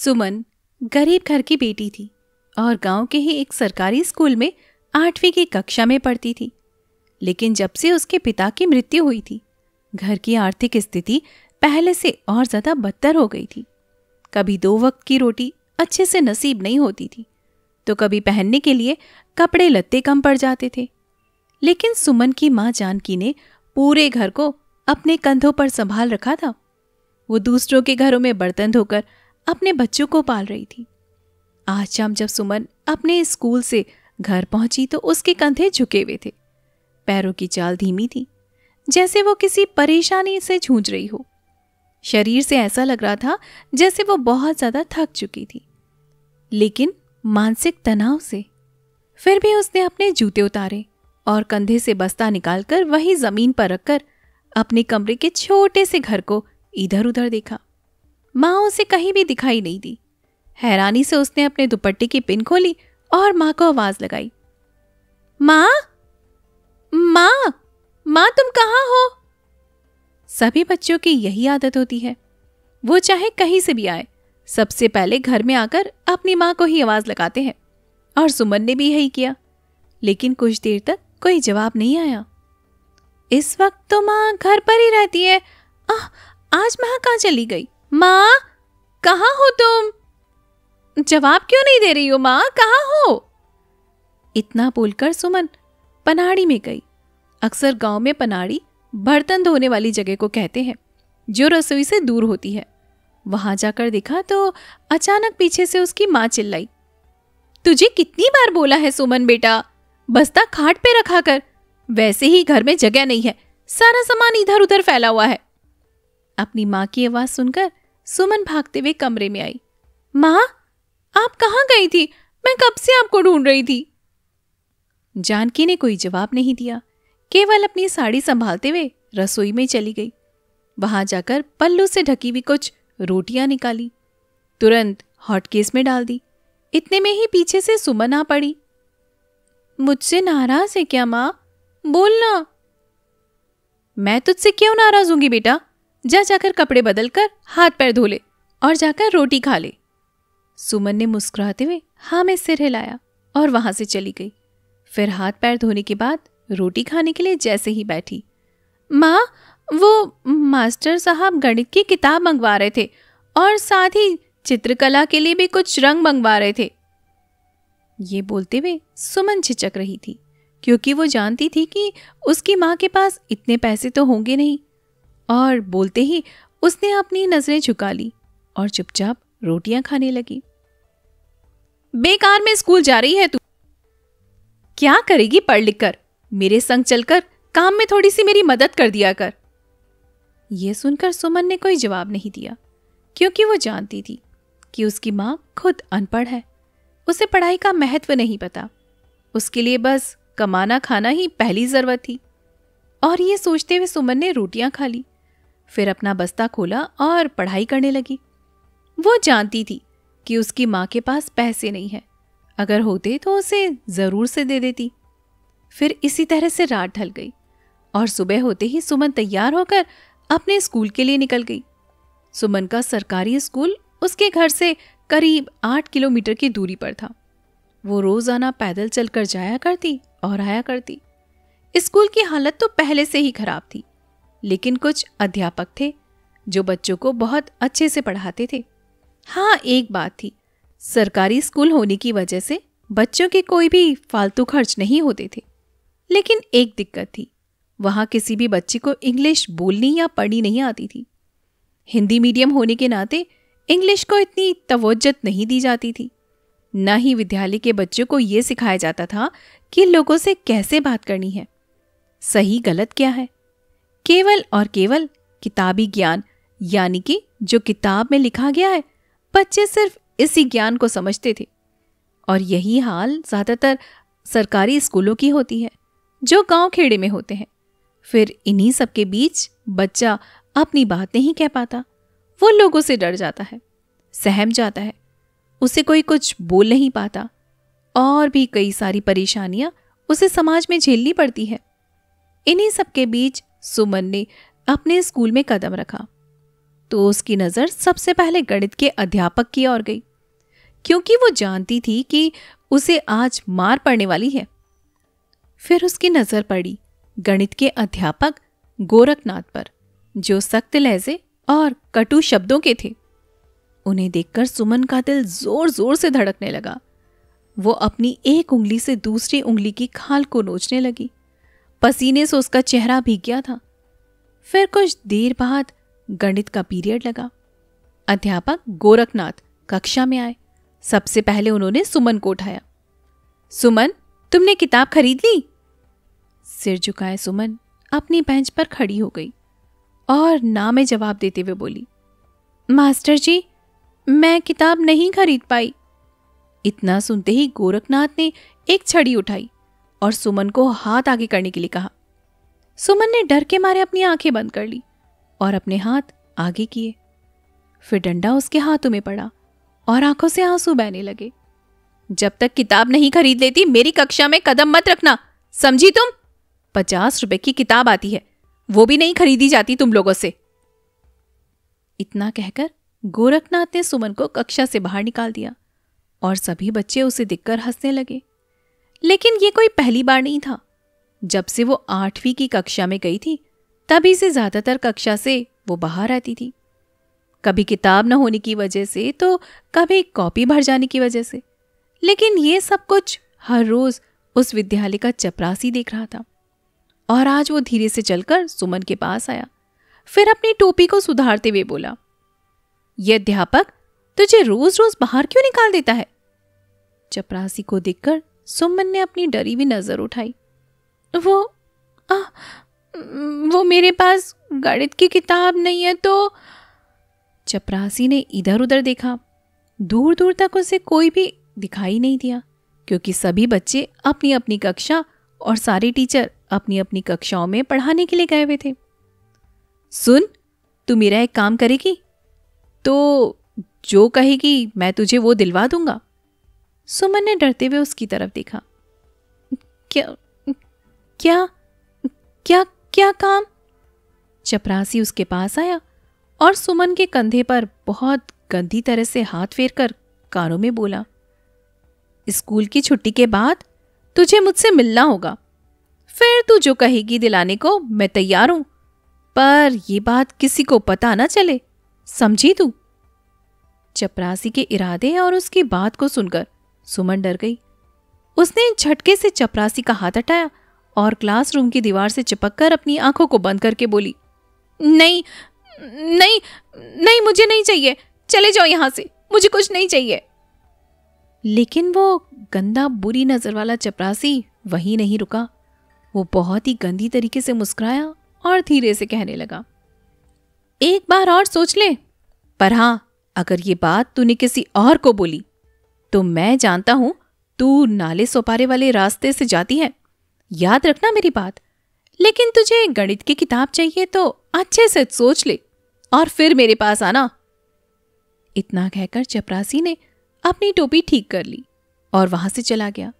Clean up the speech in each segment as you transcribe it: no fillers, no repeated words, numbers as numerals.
सुमन गरीब घर की बेटी थी और गांव के ही एक सरकारी स्कूल में 8वीं की कक्षा में पढ़ती थी। लेकिन जब से उसके पिता की मृत्यु हुई थी, घर की आर्थिक स्थिति पहले से और ज्यादा बदतर हो गई थी। कभी 2 वक्त की रोटी अच्छे से नसीब नहीं होती थी, तो कभी पहनने के लिए कपड़े लत्ते कम पड़ जाते थे। लेकिन सुमन की माँ जानकी ने पूरे घर को अपने कंधों पर संभाल रखा था। वो दूसरों के घरों में बर्तन धोकर अपने बच्चों को पाल रही थी। आज शाम जब सुमन अपने स्कूल से घर पहुंची तो उसके कंधे झुके हुए थे, पैरों की चाल धीमी थी, जैसे वो किसी परेशानी से जूझ रही हो। शरीर से ऐसा लग रहा था जैसे वो बहुत ज्यादा थक चुकी थी, लेकिन मानसिक तनाव से। फिर भी उसने अपने जूते उतारे और कंधे से बस्ता निकालकर वही जमीन पर रखकर अपने कमरे के छोटे से घर को इधर उधर देखा। माँ उसे कहीं भी दिखाई नहीं दी। हैरानी से उसने अपने दुपट्टे की पिन खोली और माँ को आवाज लगाई, माँ माँ माँ, तुम कहाँ हो? सभी बच्चों की यही आदत होती है, वो चाहे कहीं से भी आए, सबसे पहले घर में आकर अपनी माँ को ही आवाज लगाते हैं। और सुमन ने भी यही किया, लेकिन कुछ देर तक कोई जवाब नहीं आया। इस वक्त तो माँ घर पर ही रहती है। आज माँ कहाँ चली गई? माँ, कहाँ हो तुम? जवाब क्यों नहीं दे रही हो माँ? कहाँ हो? इतना बोलकर सुमन पनाड़ी में गई। अक्सर गांव में पनाड़ी बर्तन धोने वाली जगह को कहते हैं, जो रसोई से दूर होती है। वहां जाकर देखा तो अचानक पीछे से उसकी माँ चिल्लाई, तुझे कितनी बार बोला है सुमन बेटा, बस्ता खाट पे रखा कर। वैसे ही घर में जगह नहीं है, सारा सामान इधर उधर फैला हुआ है। अपनी माँ की आवाज सुनकर सुमन भागते हुए कमरे में आई। माँ, आप कहाँ गई थी? मैं कब से आपको ढूंढ रही थी। जानकी ने कोई जवाब नहीं दिया, केवल अपनी साड़ी संभालते हुए रसोई में चली गई। वहां जाकर पल्लू से ढकी हुई कुछ रोटियां निकाली, तुरंत हॉटकेस में डाल दी। इतने में ही पीछे से सुमन आ पड़ी। मुझसे नाराज है क्या माँ? बोलना। मैं तुझसे क्यों नाराज होंगी बेटा? जाकर कपड़े बदल कर हाथ पैर धो ले और जाकर रोटी खा ले। सुमन ने मुस्कुराते हुए हाँ में सिर हिलाया और वहां से चली गई। फिर हाथ पैर धोने के बाद रोटी खाने के लिए जैसे ही बैठी, माँ, वो मास्टर साहब गणित की किताब मंगवा रहे थे और साथ ही चित्रकला के लिए भी कुछ रंग मंगवा रहे थे। ये बोलते हुए सुमन झिझक रही थी, क्योंकि वो जानती थी कि उसकी माँ के पास इतने पैसे तो होंगे नहीं। और बोलते ही उसने अपनी नजरें झुका ली और चुपचाप रोटियां खाने लगी। बेकार में स्कूल जा रही है तू, क्या करेगी पढ़ लिख कर? मेरे संग चलकर काम में थोड़ी सी मेरी मदद कर दिया कर। यह सुनकर सुमन ने कोई जवाब नहीं दिया, क्योंकि वो जानती थी कि उसकी माँ खुद अनपढ़ है, उसे पढ़ाई का महत्व नहीं पता। उसके लिए बस कमाना खाना ही पहली जरूरत थी। और ये सोचते हुए सुमन ने रोटियां खा ली, फिर अपना बस्ता खोला और पढ़ाई करने लगी। वो जानती थी कि उसकी माँ के पास पैसे नहीं है, अगर होते तो उसे जरूर से दे देती। फिर इसी तरह से रात ढल गई और सुबह होते ही सुमन तैयार होकर अपने स्कूल के लिए निकल गई। सुमन का सरकारी स्कूल उसके घर से करीब 8 किलोमीटर की दूरी पर था। वो रोजाना पैदल चलकर जाया करती और आया करती। स्कूल की हालत तो पहले से ही खराब थी, लेकिन कुछ अध्यापक थे जो बच्चों को बहुत अच्छे से पढ़ाते थे। हाँ, एक बात थी, सरकारी स्कूल होने की वजह से बच्चों के कोई भी फालतू खर्च नहीं होते थे। लेकिन एक दिक्कत थी, वहां किसी भी बच्चे को इंग्लिश बोलनी या पढ़नी नहीं आती थी। हिंदी मीडियम होने के नाते इंग्लिश को इतनी तवज्जो नहीं दी जाती थी। न ही विद्यालय के बच्चों को यह सिखाया जाता था कि लोगों से कैसे बात करनी है, सही गलत क्या है। केवल और केवल किताबी ज्ञान, यानी कि जो किताब में लिखा गया है, बच्चे सिर्फ इसी ज्ञान को समझते थे। और यही हाल ज्यादातर सरकारी स्कूलों की होती है, जो गांव खेड़े में होते हैं। फिर इन्हीं सब के बीच बच्चा अपनी बात नहीं कह पाता। वो लोगों से डर जाता है, सहम जाता है, उसे कोई कुछ बोल नहीं पाता, और भी कई सारी परेशानियां उसे समाज में झेलनी पड़ती है। इन्हीं सब के बीच सुमन ने अपने स्कूल में कदम रखा। तो उसकी नज़र सबसे पहले गणित के अध्यापक की ओर गई, क्योंकि वो जानती थी कि उसे आज मार पड़ने वाली है। फिर उसकी नज़र पड़ी गणित के अध्यापक गोरखनाथ पर, जो सख्त लहजे और कटु शब्दों के थे। उन्हें देखकर सुमन का दिल जोर जोर से धड़कने लगा। वो अपनी एक उंगली से दूसरी उंगली की खाल को नोचने लगी। पसीने से उसका चेहरा भीग गया था। फिर कुछ देर बाद गणित का पीरियड लगा। अध्यापक गोरखनाथ कक्षा में आए। सबसे पहले उन्होंने सुमन को उठाया। सुमन, तुमने किताब खरीद ली? सिर झुकाए सुमन अपनी बेंच पर खड़ी हो गई और ना में जवाब देते हुए बोली, मास्टर जी, मैं किताब नहीं खरीद पाई। इतना सुनते ही गोरखनाथ ने एक छड़ी उठाई और सुमन को हाथ आगे करने के लिए कहा। सुमन ने डर के मारे अपनी आंखें बंद कर ली और अपने हाथ आगे किए। फिर डंडा उसके हाथों में पड़ा और आंखों से आंसू बहने लगे। जब तक किताब नहीं खरीद लेती मेरी कक्षा में कदम मत रखना, समझी तुम? 50 रुपए की किताब आती है, वो भी नहीं खरीदी जाती तुम लोगों से। इतना कहकर गोरखनाथ ने सुमन को कक्षा से बाहर निकाल दिया और सभी बच्चे उसे देखकर हंसने लगे। लेकिन ये कोई पहली बार नहीं था। जब से वो 8वीं की कक्षा में गई थी, तभी से ज्यादातर कक्षा से वो बाहर रहती थी। कभी किताब न होने की वजह से तो कभी कॉपी भर जाने की वजह से। लेकिन ये सब कुछ हर रोज उस विद्यालय का चपरासी देख रहा था। और आज वो धीरे से चलकर सुमन के पास आया। फिर अपनी टोपी को सुधारते हुए बोला, ये अध्यापक तुझे रोज रोज बाहर क्यों निकाल देता है? चपरासी को देखकर सुमन ने अपनी डरी हुई नजर उठाई। वो मेरे पास गणित की किताब नहीं है तो। चपरासी ने इधर उधर देखा। दूर दूर तक उसे कोई भी दिखाई नहीं दिया, क्योंकि सभी बच्चे अपनी अपनी कक्षा और सारे टीचर अपनी अपनी कक्षाओं में पढ़ाने के लिए गए हुए थे। सुन, तू मेरा एक काम करेगी तो जो कहेगी मैं तुझे वो दिलवा दूंगा। सुमन ने डरते हुए उसकी तरफ देखा। क्या क्या क्या क्या काम? चपरासी उसके पास आया और सुमन के कंधे पर बहुत गंदी तरह से हाथ फेरकर कानों में बोला, स्कूल की छुट्टी के बाद तुझे मुझसे मिलना होगा। फिर तू जो कहेगी दिलाने को मैं तैयार हूं, पर ये बात किसी को पता ना चले, समझी तू? चपरासी के इरादे और उसकी बात को सुनकर सुमन डर गई। उसने झटके से चपरासी का हाथ हटाया और क्लासरूम की दीवार से चिपककर अपनी आंखों को बंद करके बोली, नहीं नहीं नहीं, मुझे नहीं चाहिए, चले जाओ यहां से, मुझे कुछ नहीं चाहिए। लेकिन वो गंदा बुरी नजर वाला चपरासी वहीं नहीं रुका। वो बहुत ही गंदी तरीके से मुस्कुराया और धीरे से कहने लगा, एक बार और सोच ले, पर हां, अगर ये बात तूने किसी और को बोली तो मैं जानता हूं तू नाले सोपारे वाले रास्ते से जाती है। याद रखना मेरी बात। लेकिन तुझे गणित की किताब चाहिए तो अच्छे से सोच ले और फिर मेरे पास आना। इतना कहकर चपरासी ने अपनी टोपी ठीक कर ली और वहां से चला गया।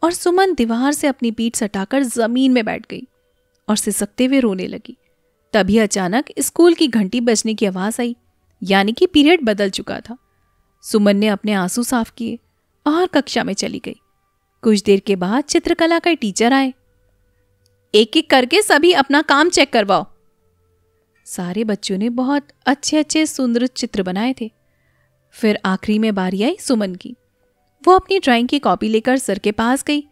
और सुमन दीवार से अपनी पीठ सटाकर जमीन में बैठ गई और सिसकते हुए रोने लगी। तभी अचानक स्कूल की घंटी बजने की आवाज आई, यानी कि पीरियड बदल चुका था। सुमन ने अपने आंसू साफ किए और कक्षा में चली गई। कुछ देर के बाद चित्रकला का टीचर आए। एक एक करके सभी अपना काम चेक करवाओ। सारे बच्चों ने बहुत अच्छे अच्छे सुंदर चित्र बनाए थे। फिर आखिरी में बारी आई सुमन की। वो अपनी ड्राइंग की कॉपी लेकर सर के पास गई,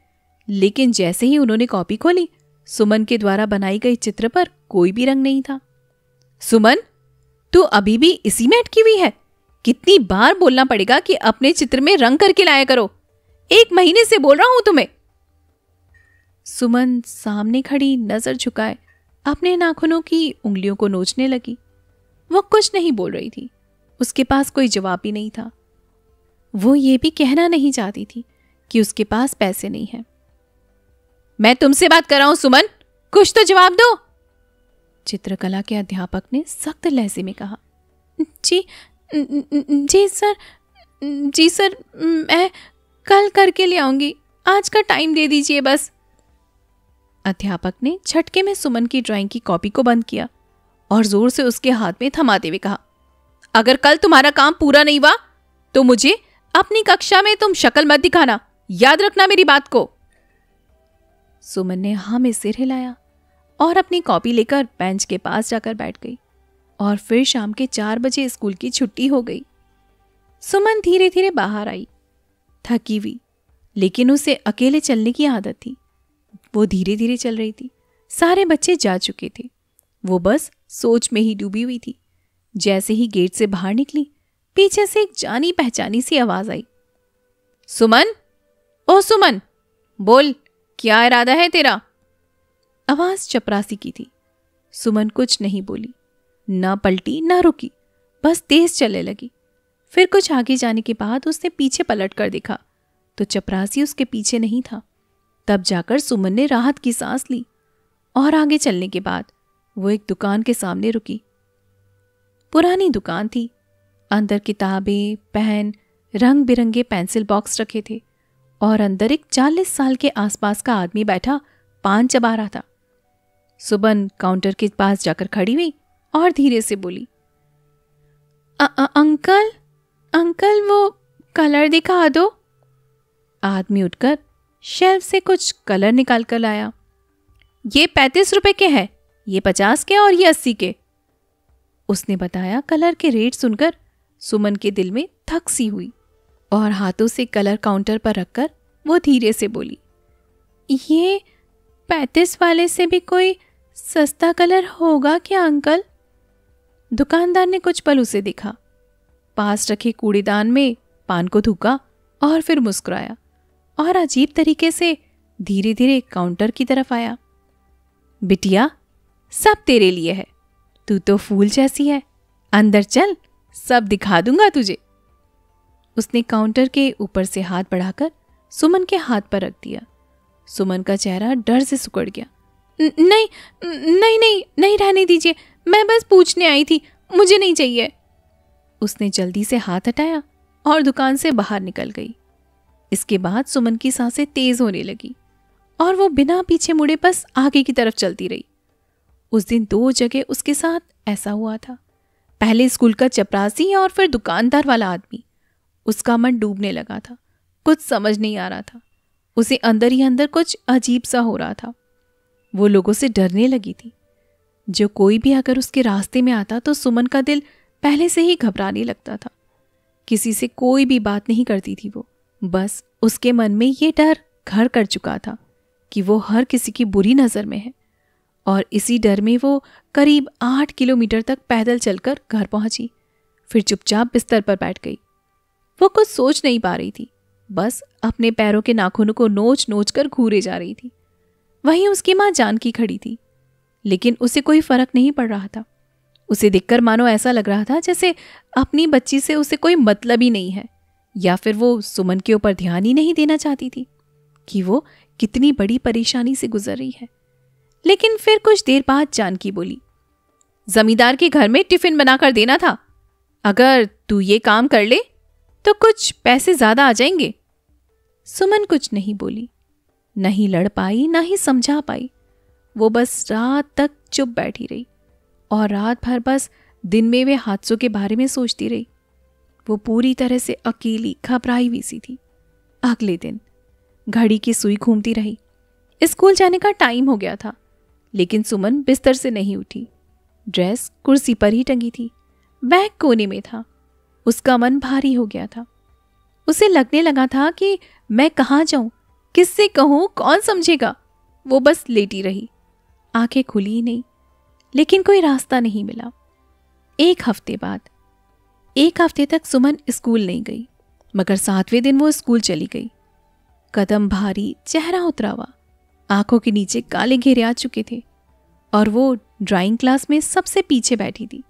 लेकिन जैसे ही उन्होंने कॉपी खोली, सुमन के द्वारा बनाई गई चित्र पर कोई भी रंग नहीं था। सुमन, तू अभी भी इसी में अटकी हुई है? कितनी बार बोलना पड़ेगा कि अपने चित्र में रंग करके लाया करो? 1 महीने से बोल रहा हूं तुम्हें। सुमन सामने खड़ी नजर झुकाए अपने नाखूनों की उंगलियों को नोचने लगी। वो कुछ नहीं बोल रही थी। उसके पास कोई जवाब भी नहीं था। वो ये भी कहना नहीं चाहती थी कि उसके पास पैसे नहीं हैं। मैं तुमसे बात कर रहा हूं सुमन, कुछ तो जवाब दो। चित्रकला के अध्यापक ने सख्त लहजे में कहा। जी सर, मैं कल करके ले आऊंगी, आज का टाइम दे दीजिए बस। अध्यापक ने झटके में सुमन की ड्राइंग की कॉपी को बंद किया और जोर से उसके हाथ में थमाते हुए कहा, अगर कल तुम्हारा काम पूरा नहीं हुआ तो मुझे अपनी कक्षा में तुम शक्ल मत दिखाना, याद रखना मेरी बात को। सुमन ने हाँ में सिर हिलाया और अपनी कॉपी लेकर बेंच के पास जाकर बैठ गई। और फिर शाम के 4 बजे स्कूल की छुट्टी हो गई। सुमन धीरे धीरे बाहर आई, थकी हुई, लेकिन उसे अकेले चलने की आदत थी। वो धीरे धीरे चल रही थी। सारे बच्चे जा चुके थे। वो बस सोच में ही डूबी हुई थी। जैसे ही गेट से बाहर निकली, पीछे से एक जानी पहचानी सी आवाज आई, सुमन, ओ सुमन, बोल, क्या इरादा है तेरा? आवाज चपरासी की थी। सुमन कुछ नहीं बोली, ना पलटी ना रुकी, बस तेज चलने लगी। फिर कुछ आगे जाने के बाद उसने पीछे पलट कर देखा तो चपरासी उसके पीछे नहीं था। तब जाकर सुमन ने राहत की सांस ली और आगे चलने के बाद वो एक दुकान के सामने रुकी। पुरानी दुकान थी। अंदर किताबें, पेन, रंग बिरंगे पेंसिल बॉक्स रखे थे और अंदर एक 40 साल के आसपास का आदमी बैठा पान चबा रहा था। सुमन काउंटर के पास जाकर खड़ी हुई और धीरे से बोली, अंकल, अंकल वो कलर दिखा दो। आदमी उठकर शेल्फ से कुछ कलर निकाल कर लाया। ये 35 रुपए के हैं, ये 50 के और ये 80 के। उसने बताया। कलर के रेट सुनकर सुमन के दिल में थक सी हुई और हाथों से कलर काउंटर पर रखकर वो धीरे से बोली, ये 35 वाले से भी कोई सस्ता कलर होगा क्या अंकल? दुकानदार ने कुछ पल उसे देखा, पास रखे कूड़ेदान में पान को थूका और फिर मुस्कुराया और अजीब तरीके से धीरे धीरे काउंटर की तरफ आया। बिटिया, सब तेरे लिए है, तू तो फूल जैसी है, अंदर चल, सब दिखा दूंगा तुझे। उसने काउंटर के ऊपर से हाथ बढ़ाकर सुमन के हाथ पर रख दिया। सुमन का चेहरा डर से सिकुड़ गया। नहीं नहीं नहीं नहीं, रहने दीजिए, मैं बस पूछने आई थी, मुझे नहीं चाहिए। उसने जल्दी से हाथ हटाया और दुकान से बाहर निकल गई। इसके बाद सुमन की सांसें तेज होने लगी और वो बिना पीछे मुड़े बस आगे की तरफ चलती रही। उस दिन 2 जगह उसके साथ ऐसा हुआ था। पहले स्कूल का चपरासी और फिर दुकानदार वाला आदमी। उसका मन डूबने लगा था, कुछ समझ नहीं आ रहा था। उसे अंदर ही अंदर कुछ अजीब सा हो रहा था। वो लोगों से डरने लगी थी। जो कोई भी अगर उसके रास्ते में आता तो सुमन का दिल पहले से ही घबराने लगता था। किसी से कोई भी बात नहीं करती थी वो, बस उसके मन में ये डर घर कर चुका था कि वो हर किसी की बुरी नज़र में है। और इसी डर में वो करीब 8 किलोमीटर तक पैदल चलकर घर पहुंची। फिर चुपचाप बिस्तर पर बैठ गई। वो कुछ सोच नहीं पा रही थी, बस अपने पैरों के नाखूनों को नोच नोच कर घूरे जा रही थी। वहीं उसकी माँ जानकी खड़ी थी, लेकिन उसे कोई फर्क नहीं पड़ रहा था। उसे देखकर मानो ऐसा लग रहा था जैसे अपनी बच्ची से उसे कोई मतलब ही नहीं है, या फिर वो सुमन के ऊपर ध्यान ही नहीं देना चाहती थी कि वो कितनी बड़ी परेशानी से गुजर रही है। लेकिन फिर कुछ देर बाद जानकी बोली, जमींदार के घर में टिफिन बनाकर देना था। अगर तू ये काम कर ले तो कुछ पैसे ज्यादा आ जाएंगे। सुमन कुछ नहीं बोली, नहीं लड़ पाई, ना ही समझा पाई। वो बस रात तक चुप बैठी रही और रात भर बस दिन में वे हादसों के बारे में सोचती रही। वो पूरी तरह से अकेली घबराई हुई सी थी। अगले दिन घड़ी की सुई घूमती रही। स्कूल जाने का टाइम हो गया था, लेकिन सुमन बिस्तर से नहीं उठी। ड्रेस कुर्सी पर ही टंगी थी, बैग कोने में था। उसका मन भारी हो गया था। उसे लगने लगा था कि मैं कहाँ जाऊं, किससे कहूं, कौन समझेगा। वो बस लेटी रही, आंखें खुली ही नहीं, लेकिन कोई रास्ता नहीं मिला। 1 हफ्ते बाद, 1 हफ्ते तक सुमन स्कूल नहीं गई, मगर 7वें दिन वो स्कूल चली गई। कदम भारी, चेहरा उतरा हुआ, आंखों के नीचे काले घेरे आ चुके थे और वो ड्राइंग क्लास में सबसे पीछे बैठी थी।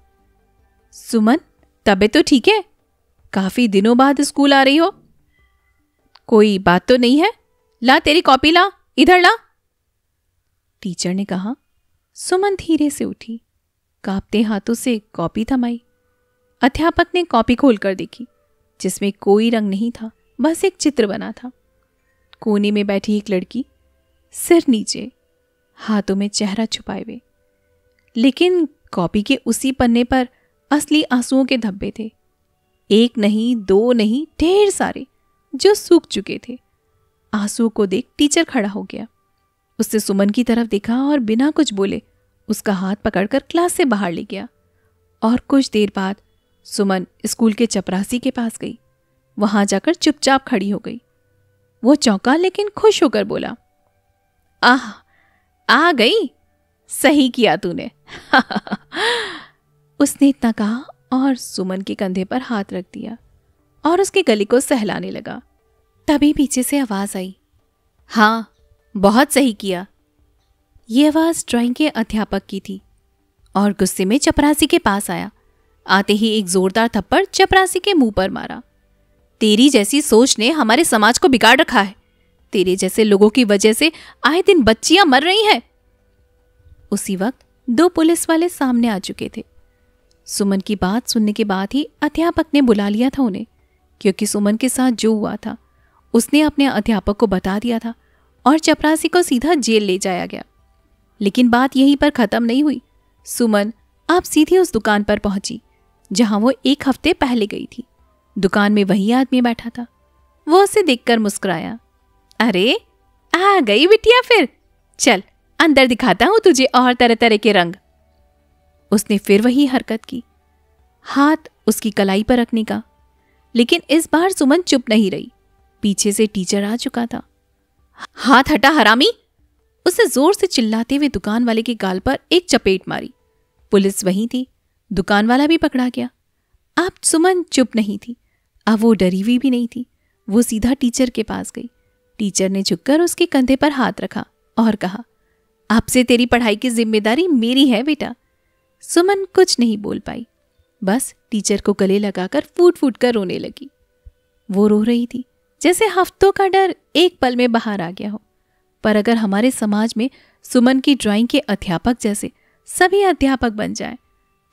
सुमन, तबीयत तो ठीक है? काफी दिनों बाद स्कूल आ रही हो, कोई बात तो नहीं है? ला तेरी कॉपी, ला इधर ला, टीचर ने कहा। सुमन धीरे से उठी, कांपते हाथों से कॉपी थमाई। अध्यापक ने कॉपी खोलकर देखी, जिसमें कोई रंग नहीं था, बस एक चित्र बना था। कोने में बैठी एक लड़की, सिर नीचे, हाथों में चेहरा छुपाए हुए। लेकिन कॉपी के उसी पन्ने पर असली आंसुओं के धब्बे थे। एक नहीं, दो नहीं, ढेर सारे, जो सूख चुके थे। आंसुओं को देख टीचर खड़ा हो गया। उसने सुमन की तरफ देखा और बिना कुछ बोले उसका हाथ पकड़कर क्लास से बाहर ले गया। और कुछ देर बाद सुमन स्कूल के चपरासी के पास गई। वहां जाकर चुपचाप खड़ी हो गई। वो चौंका लेकिन खुश होकर बोला, आह, आ गई, सही किया तूने। उसने इतना कहा और सुमन के कंधे पर हाथ रख दिया और उसके गले को सहलाने लगा। तभी पीछे से आवाज आई, हाँ, बहुत सही किया। ये आवाज ड्राइंग के अध्यापक की थी और गुस्से में चपरासी के पास आया। आते ही एक जोरदार थप्पड़ चपरासी के मुंह पर मारा। तेरी जैसी सोच ने हमारे समाज को बिगाड़ रखा है। तेरे जैसे लोगों की वजह से आए दिन बच्चियां मर रही हैं। उसी वक्त 2 पुलिस वाले सामने आ चुके थे। सुमन की बात सुनने के बाद ही अध्यापक ने बुला लिया था उन्हें, क्योंकि सुमन के साथ जो हुआ था उसने अपने अध्यापक को बता दिया था और चपरासी को सीधा जेल ले जाया गया। लेकिन बात यहीं पर खत्म नहीं हुई। सुमन अब सीधी उस दुकान पर पहुंची जहां वो 1 हफ्ते पहले गई थी। दुकान में वही आदमी बैठा था। वो उसे देखकर मुस्कुराया। अरे, आ गई बिटिया फिर, चल अंदर दिखाता हूं तुझे और तरह तरह के रंग। उसने फिर वही हरकत की, हाथ उसकी कलाई पर रखने का। लेकिन इस बार सुमन चुप नहीं रही। पीछे से टीचर आ चुका था। हाथ हटा हरामी! उसे जोर से चिल्लाते हुए दुकान वाले के गाल पर एक चपेट मारी। पुलिस वहीं थी। दुकान वाला भी पकड़ा गया। अब सुमन चुप नहीं थी। अब वो डरी हुई भी नहीं थी। वो सीधा टीचर के पास गई। टीचर ने झुककर उसके कंधे पर हाथ रखा और कहा, अब से तेरी पढ़ाई की जिम्मेदारी मेरी है बेटा। सुमन कुछ नहीं बोल पाई, बस टीचर को गले लगाकर फूट फूट कर रोने लगी। वो रो रही थी जैसे हफ्तों का डर एक पल में बाहर आ गया हो। पर अगर हमारे समाज में सुमन की ड्राइंग के अध्यापक जैसे सभी अध्यापक बन जाएं,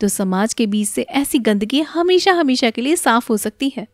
तो समाज के बीच से ऐसी गंदगी हमेशा हमेशा के लिए साफ हो सकती है।